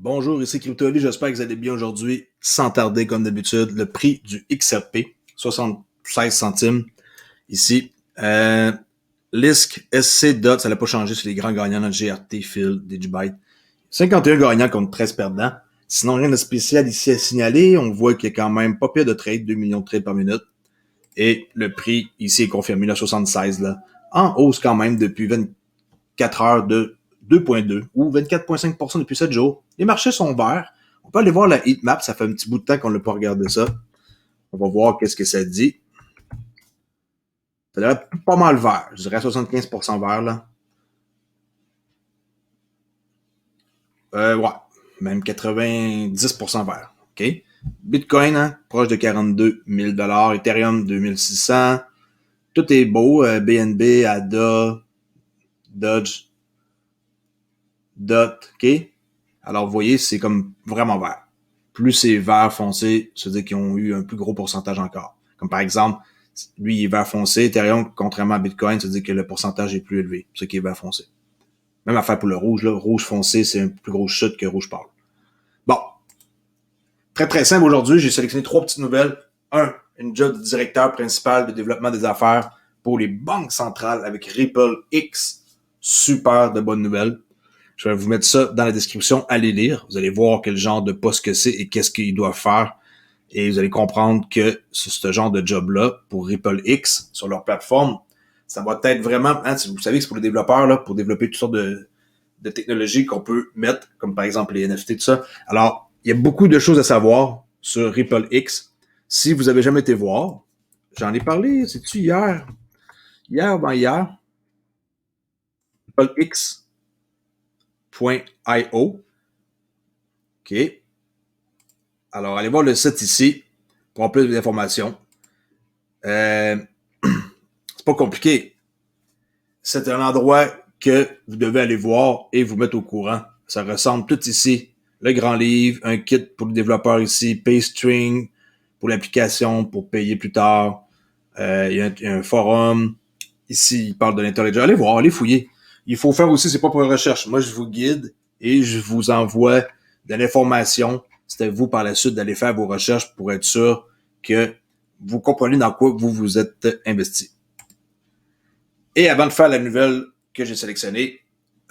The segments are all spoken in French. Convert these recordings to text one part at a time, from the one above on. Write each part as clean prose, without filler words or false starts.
Bonjour, ici CryptoLi, j'espère que vous allez bien aujourd'hui. Sans tarder, comme d'habitude, le prix du XRP, 76 centimes, ici. Lisk, SC, DOT, ça n'a pas changé, c'est les grands gagnants, notre GRT, Phil, Digibyte. 51 gagnants contre 13 perdants. Sinon, rien de spécial ici à signaler. On voit qu'il y a quand même pas pire de trades, 2 millions de trades par minute. Et le prix, ici, est confirmé, là, 76, là. En hausse quand même depuis 24 heures de 2,2 ou 24,5% depuis 7 jours. Les marchés sont verts. On peut aller voir la heatmap. Ça fait un petit bout de temps qu'on n'a pas regardé ça. On va voir qu'est-ce que ça dit. Ça devrait être pas mal vert. Je dirais 75% vert, là. Ouais. Même 90% vert. OK? Bitcoin, hein, proche de 42 000 $. Ethereum, 2600. Tout est beau. BNB, ADA, Dodge, DOT. OK? Alors, vous voyez, c'est comme vraiment vert. Plus c'est vert foncé, ça veut dire qu'ils ont eu un plus gros pourcentage encore. Comme par exemple, lui, il est vert foncé. Ethereum, contrairement à Bitcoin, ça veut dire que le pourcentage est plus élevé. C'est ce qui est vert foncé. Même affaire pour le rouge, là. Rouge foncé, c'est un plus gros chute que rouge pâle. Bon. Très, très simple aujourd'hui. J'ai sélectionné 3 petites nouvelles. Une job de directeur principal de développement des affaires pour les banques centrales avec Ripple X. Super de bonnes nouvelles. Je vais vous mettre ça dans la description. Allez lire. Vous allez voir quel genre de poste que c'est et qu'est-ce qu'ils doivent faire. Et vous allez comprendre que ce genre de job-là, pour Ripple X, sur leur plateforme, ça va être vraiment, hein, vous savez que c'est pour les développeurs, là, pour développer toutes sortes de technologies qu'on peut mettre, comme par exemple les NFT, tout ça. Alors, il y a beaucoup de choses à savoir sur Ripple X. Si vous avez jamais été voir, j'en ai parlé, c'est-tu hier? Hier ou avant-hier? RippleX.io. OK. Alors, allez voir le site ici pour avoir plus d'informations. C'est pas compliqué. C'est un endroit que vous devez aller voir et vous mettre au courant. Ça ressemble tout ici. Le grand livre, un kit pour le développeur ici, PayString pour l'application, pour payer plus tard. Il y a un forum. Ici, il parle de l'intelligence. Allez voir, allez fouiller. Il faut faire aussi ses propres recherches. Moi, je vous guide et je vous envoie de l'information. C'est à vous par la suite d'aller faire vos recherches pour être sûr que vous comprenez dans quoi vous vous êtes investi. Et avant de faire la nouvelle que j'ai sélectionnée,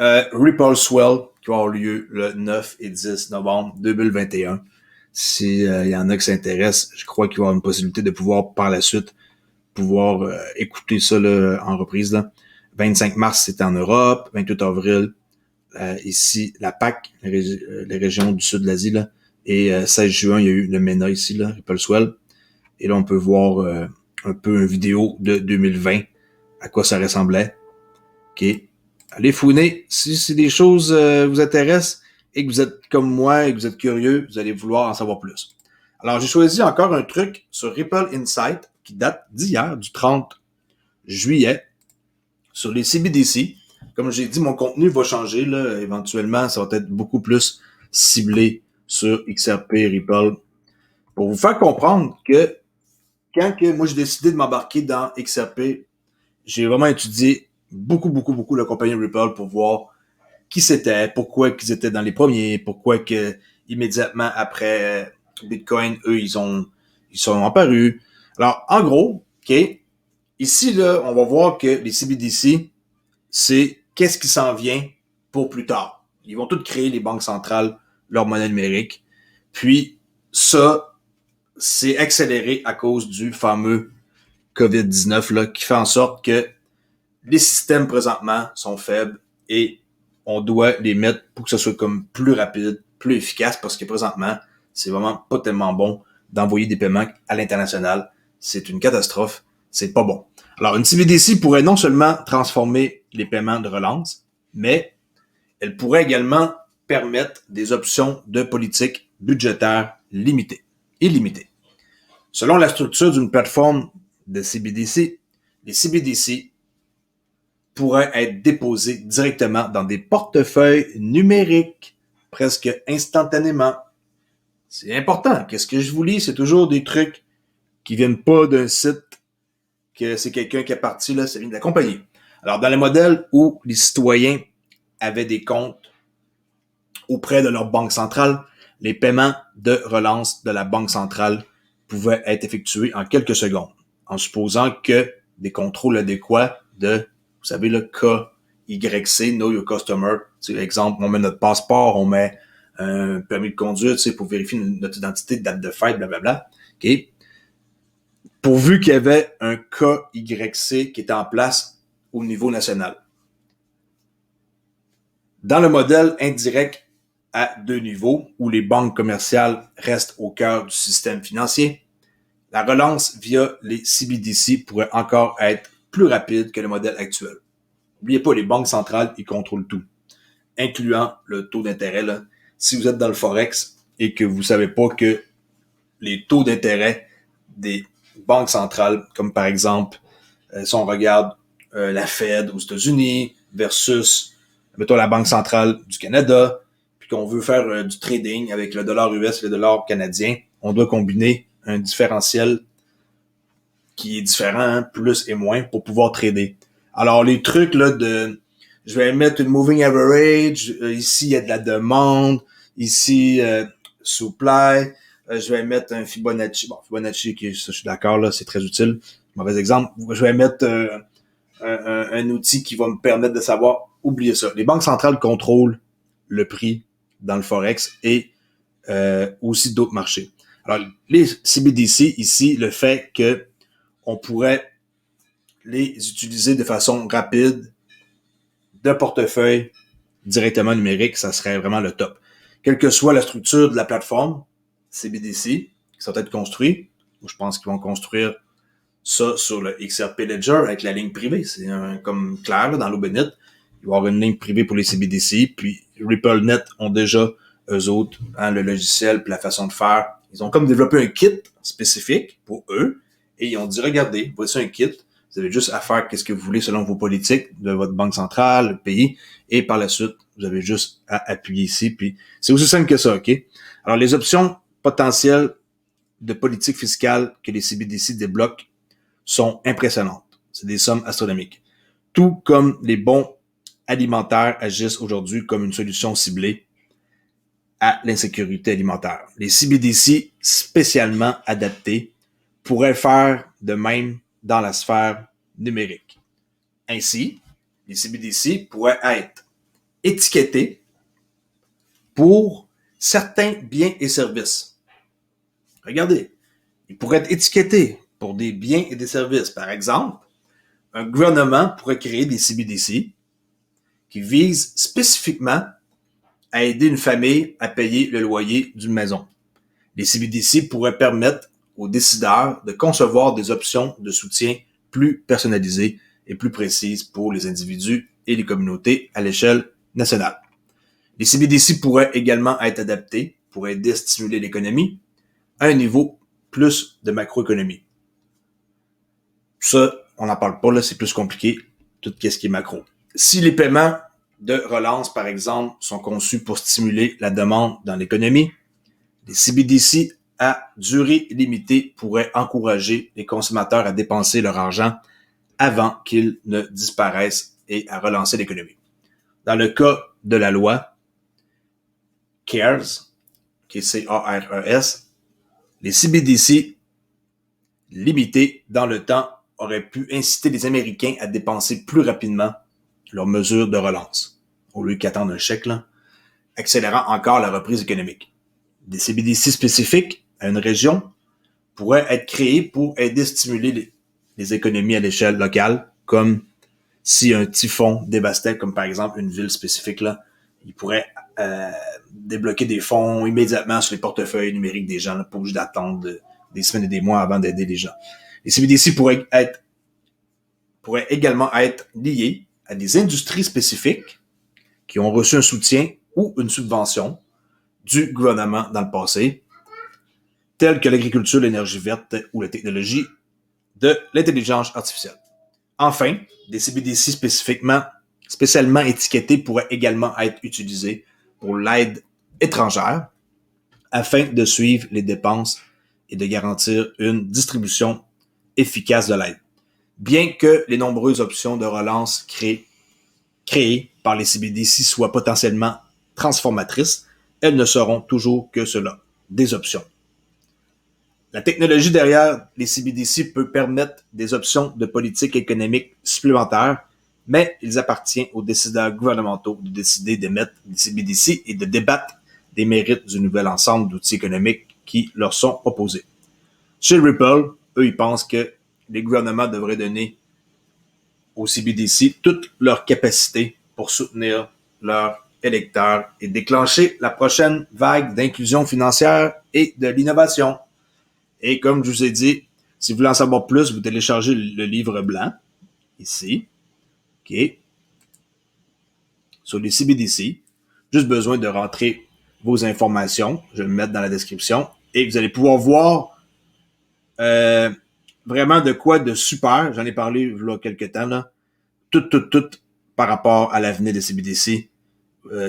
Ripple Swell qui va avoir lieu le 9 et 10 novembre 2021. S'il y en a qui s'intéressent, je crois qu'il va y avoir une possibilité de pouvoir par la suite pouvoir écouter ça là, en reprise. Là. 25 mars, c'était en Europe. 28 avril, ici, la PAC, les régions du sud de l'Asie. Là. Et 16 juin, il y a eu le MENA ici, là, Ripple Swell. Et là, on peut voir un peu une vidéo de 2020, à quoi ça ressemblait. OK. Allez fouiner. Si des choses vous intéressent et que vous êtes comme moi et que vous êtes curieux, vous allez vouloir en savoir plus. Alors, j'ai choisi encore un truc sur Ripple Insight qui date d'hier, du 30 juillet, sur les CBDC. Comme j'ai dit, mon contenu va changer. Là. Éventuellement, ça va être beaucoup plus ciblé sur XRP, Ripple, pour vous faire comprendre que quand moi j'ai décidé de m'embarquer dans XRP, j'ai vraiment étudié beaucoup la compagnie Ripple pour voir qui c'était, pourquoi qu'ils étaient dans les premiers, pourquoi que immédiatement après Bitcoin, eux, ils sont apparus. Alors, en gros, OK, ici, là, on va voir que les CBDC, c'est qu'est-ce qui s'en vient pour plus tard. Ils vont tous créer, les banques centrales, leur monnaie numérique. Puis, ça, c'est accéléré à cause du fameux COVID-19, là, qui fait en sorte que les systèmes présentement sont faibles et on doit les mettre pour que ce soit comme plus rapide, plus efficace, parce que présentement, c'est vraiment pas tellement bon d'envoyer des paiements à l'international. C'est une catastrophe. C'est pas bon. Alors, une CBDC pourrait non seulement transformer les paiements de relance, mais elle pourrait également permettre des options de politique budgétaire limitées, illimitées. Selon la structure d'une plateforme de CBDC, les CBDC pourraient être déposés directement dans des portefeuilles numériques presque instantanément. C'est important. Qu'est-ce que je vous lis? C'est toujours des trucs qui viennent pas d'un site que c'est quelqu'un qui est parti, là, ça vient de la compagnie. Alors, dans les modèles où les citoyens avaient des comptes auprès de leur banque centrale, les paiements de relance de la banque centrale pouvaient être effectués en quelques secondes, en supposant que des contrôles adéquats de, vous savez, le KYC, Know Your Customer. Exemple, on met notre passeport, on met un permis de conduire, pour vérifier notre identité, date de fête, blablabla. OK? Pourvu qu'il y avait un KYC qui était en place au niveau national. Dans le modèle indirect à deux niveaux, où les banques commerciales restent au cœur du système financier, la relance via les CBDC pourrait encore être plus rapide que le modèle actuel. N'oubliez pas, les banques centrales, ils contrôlent tout, incluant le taux d'intérêt. Là. Si vous êtes dans le Forex et que vous ne savez pas que les taux d'intérêt des banques centrales, comme par exemple, si on regarde la Fed aux États-Unis versus, mettons, la Banque centrale du Canada, puis qu'on veut faire du trading avec le dollar US et le dollar canadien, on doit combiner un différentiel qui est différent, hein, plus et moins, pour pouvoir trader. Alors, les trucs là de, je vais mettre une moving average, ici, il y a de la demande, ici, supply, je vais mettre un Fibonacci. Bon, Fibonacci, je suis d'accord, là, c'est très utile. Mauvais exemple. Je vais mettre un outil qui va me permettre de savoir, oubliez ça. Les banques centrales contrôlent le prix dans le Forex et aussi d'autres marchés. Alors, les CBDC, ici, le fait que on pourrait les utiliser de façon rapide, de portefeuille, directement numérique, ça serait vraiment le top. Quelle que soit la structure de la plateforme, CBDC, qui sont être construits, je pense qu'ils vont construire ça sur le XRP Ledger avec la ligne privée. C'est comme clair, là, dans l'eau bénite. Il va y avoir une ligne privée pour les CBDC, puis RippleNet ont déjà, eux autres, hein, le logiciel puis la façon de faire. Ils ont comme développé un kit spécifique pour eux, et ils ont dit, regardez, voici un kit, vous avez juste à faire qu'est-ce que vous voulez selon vos politiques de votre banque centrale, le pays, et par la suite, vous avez juste à appuyer ici, puis c'est aussi simple que ça, OK? Alors, les options potentielles de politique fiscale que les CBDC débloquent sont impressionnantes. C'est des sommes astronomiques. Tout comme les bons alimentaires agissent aujourd'hui comme une solution ciblée à l'insécurité alimentaire. Les CBDC spécialement adaptés pourraient faire de même dans la sphère numérique. Ainsi, les CBDC pourraient être étiquetés pour certains biens et services. Regardez, ils pourraient être étiquetés pour des biens et des services. Par exemple, un gouvernement pourrait créer des CBDC qui visent spécifiquement à aider une famille à payer le loyer d'une maison. Les CBDC pourraient permettre aux décideurs de concevoir des options de soutien plus personnalisées et plus précises pour les individus et les communautés à l'échelle nationale. Les CBDC pourraient également être adaptés pour aider à stimuler l'économie à un niveau plus de macroéconomie. Ça, on n'en parle pas, là, c'est plus compliqué, tout ce qui est macro. Si les paiements de relance, par exemple, sont conçus pour stimuler la demande dans l'économie, les CBDC à durée limitée pourraient encourager les consommateurs à dépenser leur argent avant qu'ils ne disparaissent et à relancer l'économie. Dans le cas de la loi CARES, qui est C-A-R-E-S, les CBDC limités dans le temps auraient pu inciter les Américains à dépenser plus rapidement leurs mesures de relance, au lieu qu'attendre un chèque, là, accélérant encore la reprise économique. Des CBDC spécifiques à une région pourraient être créés pour aider à stimuler les économies à l'échelle locale, comme si un typhon dévastait, comme par exemple une ville spécifique, là, il pourrait débloquer des fonds immédiatement sur les portefeuilles numériques des gens, là, pas obligé d'attendre des semaines et des mois avant d'aider les gens. Les CBDC pourraient également être liés à des industries spécifiques qui ont reçu un soutien ou une subvention du gouvernement dans le passé, telles que l'agriculture, l'énergie verte ou la technologie de l'intelligence artificielle. Enfin, des CBDC spécialement étiquetés pourraient également être utilisés pour l'aide étrangère afin de suivre les dépenses et de garantir une distribution efficace de l'aide. Bien que les nombreuses options de relance créées par les CBDC soient potentiellement transformatrices, elles ne seront toujours que cela, des options. La technologie derrière les CBDC peut permettre des options de politique économique supplémentaires, mais il appartient aux décideurs gouvernementaux de décider d'émettre des CBDC et de débattre des mérites du nouvel ensemble d'outils économiques qui leur sont proposés. Chez Ripple, eux, ils pensent que les gouvernements devraient donner aux CBDC toute leur capacité pour soutenir leurs électeurs et déclencher la prochaine vague d'inclusion financière et de l'innovation. Et comme je vous ai dit, si vous voulez en savoir plus, vous téléchargez le livre blanc, ici, OK, sur les CBDC. Juste besoin de rentrer vos informations, je vais le mettre dans la description, et vous allez pouvoir voir vraiment de quoi de super, j'en ai parlé il y a quelques temps, là, tout par rapport à l'avenir des CBDC.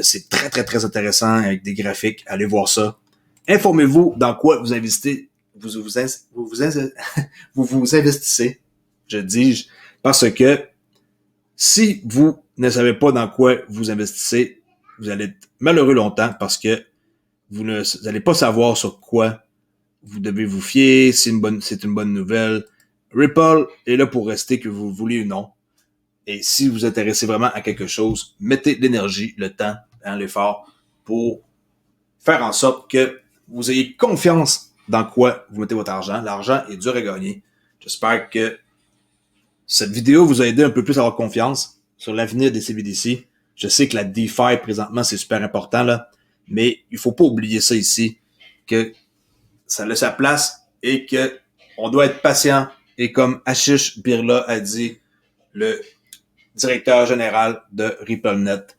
C'est très, très, très intéressant avec des graphiques. Allez voir ça. Informez-vous dans quoi vous investissez. Vous investissez, je dis, parce que si vous ne savez pas dans quoi vous investissez, vous allez être malheureux longtemps parce que vous n'allez pas savoir sur quoi vous devez vous fier, c'est une bonne nouvelle. Ripple est là pour rester, que vous le voulez ou non. Et si vous vous intéressez vraiment à quelque chose, mettez l'énergie, le temps, l'effort pour faire en sorte que vous ayez confiance dans quoi vous mettez votre argent. L'argent est dur à gagner. J'espère que cette vidéo vous a aidé un peu plus à avoir confiance sur l'avenir des CBDC. Je sais que la DeFi, présentement, c'est super important, là, mais il faut pas oublier ça ici, que ça a sa place et que on doit être patient. Et comme Ashish Birla a dit, le directeur général de RippleNet,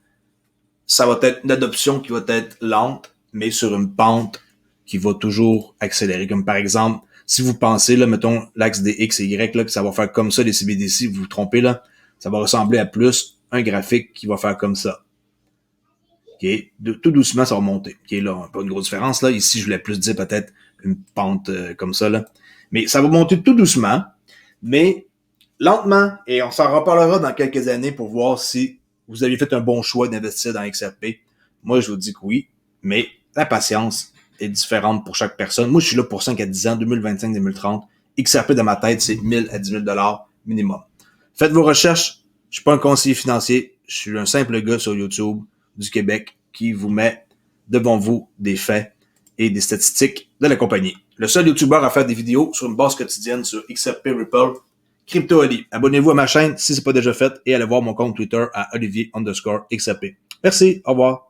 ça va être une adoption qui va être lente, mais sur une pente qui va toujours accélérer. Comme par exemple, si vous pensez, là, mettons, l'axe des X et Y, là, que ça va faire comme ça, les CBDC, vous vous trompez, là, ça va ressembler à plus un graphique qui va faire comme ça. OK? Tout doucement, ça va monter. OK? Là, pas une grosse différence, là. Ici, je voulais plus dire peut-être une pente comme ça, là. Mais ça va monter tout doucement, mais lentement, et on s'en reparlera dans quelques années pour voir si vous avez fait un bon choix d'investir dans XRP. Moi, je vous dis que oui, mais la patience est différente pour chaque personne. Moi, je suis là pour 5 à 10 ans, 2025-2030. XRP dans ma tête, c'est 1000 à 10 000 $ minimum. Faites vos recherches. Je suis pas un conseiller financier. Je suis un simple gars sur YouTube du Québec qui vous met devant vous des faits et des statistiques de la compagnie. Le seul YouTuber à faire des vidéos sur une base quotidienne sur XRP Ripple, Crypto Oli. Abonnez-vous à ma chaîne si ce n'est pas déjà fait et allez voir mon compte Twitter à Olivier_XRP. Merci, au revoir.